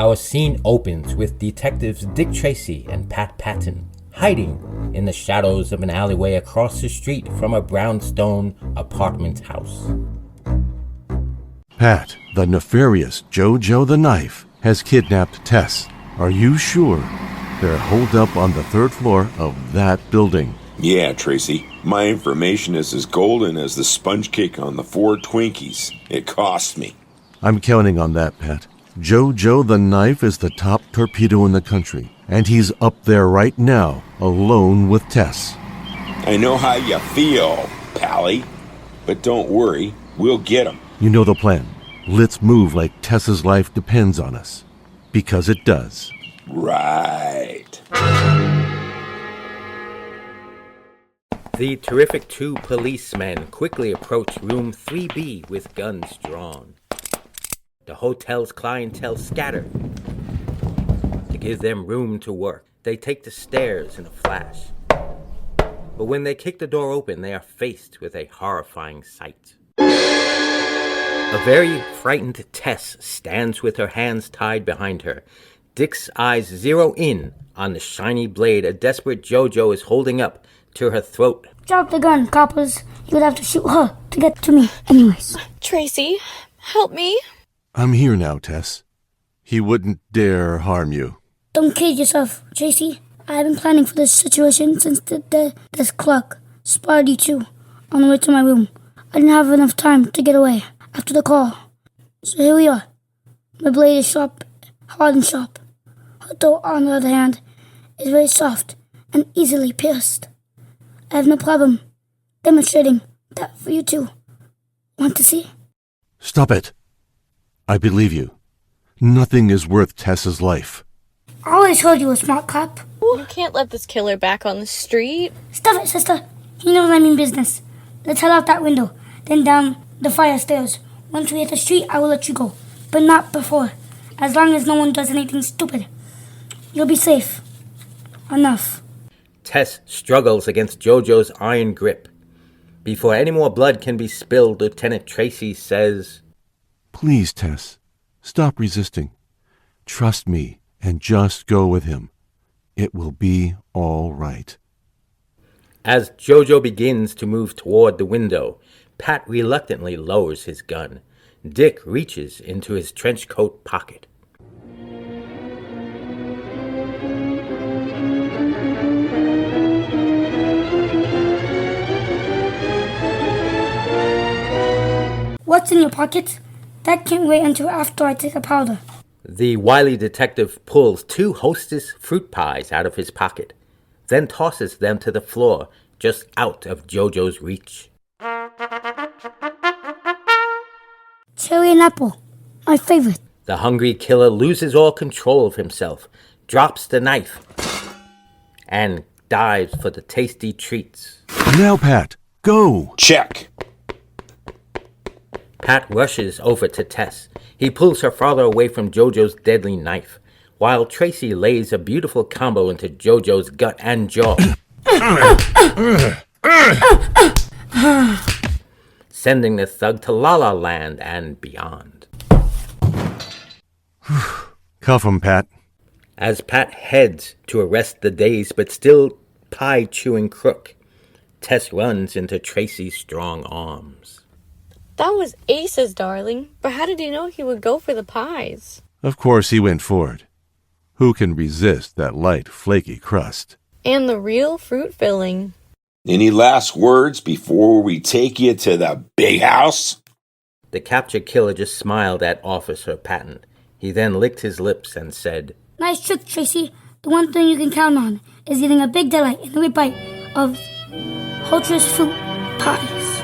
Our scene opens with detectives Dick Tracy and Pat Patton hiding in the shadows of an alleyway across the street from a brownstone apartment house. Pat, the nefarious JoJo the Knife, has kidnapped Tess. Are you sure? They're holed up on the third floor of that building. Yeah, Tracy. My information is as golden as the sponge cake on the 4 Twinkies. It cost me. I'm counting on that, Pat. JoJo the Knife is the top torpedo in the country, and he's up there right now, alone with Tess. I know how you feel, Pally. But don't worry, we'll get him. You know the plan. Let's move like Tess's life depends on us. Because it does. Right. The terrific 2 policemen quickly approach room 3B with guns drawn. The hotel's clientele scatter. To give them room to work, they take the stairs in a flash. But when they kick the door open, they are faced with a horrifying sight. A very frightened Tess stands with her hands tied behind her. Dick's eyes zero in on the shiny blade a desperate JoJo is holding up to her throat. Drop the gun, coppers. You would have to shoot her to get to me anyways. Tracy, help me. I'm here now, Tess. He wouldn't dare harm you. Don't kid yourself, Tracy. I've been planning for this situation since this clock spotted you two on the way to my room. I didn't have enough time to get away after the call. So here we are. My blade is sharp, hard and sharp. Her throat, on the other hand, is very soft and easily pierced. I have no problem demonstrating that for you two. Want to see? Stop it. I believe you. Nothing is worth Tess's life. I always heard you were a smart cop. You can't let this killer back on the street. Stop it, sister. He knows I mean business. Let's head out that window, then down the fire stairs. Once we hit the street, I will let you go. But not before. As long as no one does anything stupid. You'll be safe. Enough. Tess struggles against JoJo's iron grip. Before any more blood can be spilled, Lieutenant Tracy says, Please, Tess, stop resisting. Trust me and just go with him. It will be all right. As JoJo begins to move toward the window, Pat reluctantly lowers his gun. Dick reaches into his trench coat pocket. What's in your pocket? That can't wait until after I take a powder. The wily detective pulls 2 Hostess fruit pies out of his pocket, then tosses them to the floor just out of JoJo's reach. Cherry and apple. My favorite. The hungry killer loses all control of himself, drops the knife, and dives for the tasty treats. Now, Pat, go! Check. Pat rushes over to Tess. He pulls her farther away from JoJo's deadly knife, while Tracy lays a beautiful combo into JoJo's gut and jaw, sending the thug to La La Land and beyond. Cuff him, Pat. As Pat heads to arrest the dazed but still pie-chewing crook, Tess runs into Tracy's strong arms. That was Ace's, darling. But how did he know he would go for the pies? Of course he went for it. Who can resist that light, flaky crust? And the real fruit filling. Any last words before we take you to the big house? The captured killer just smiled at Officer Patton. He then licked his lips and said, Nice trick, Tracy. The one thing you can count on is getting a big delight in every bite of Hostess fruit pies.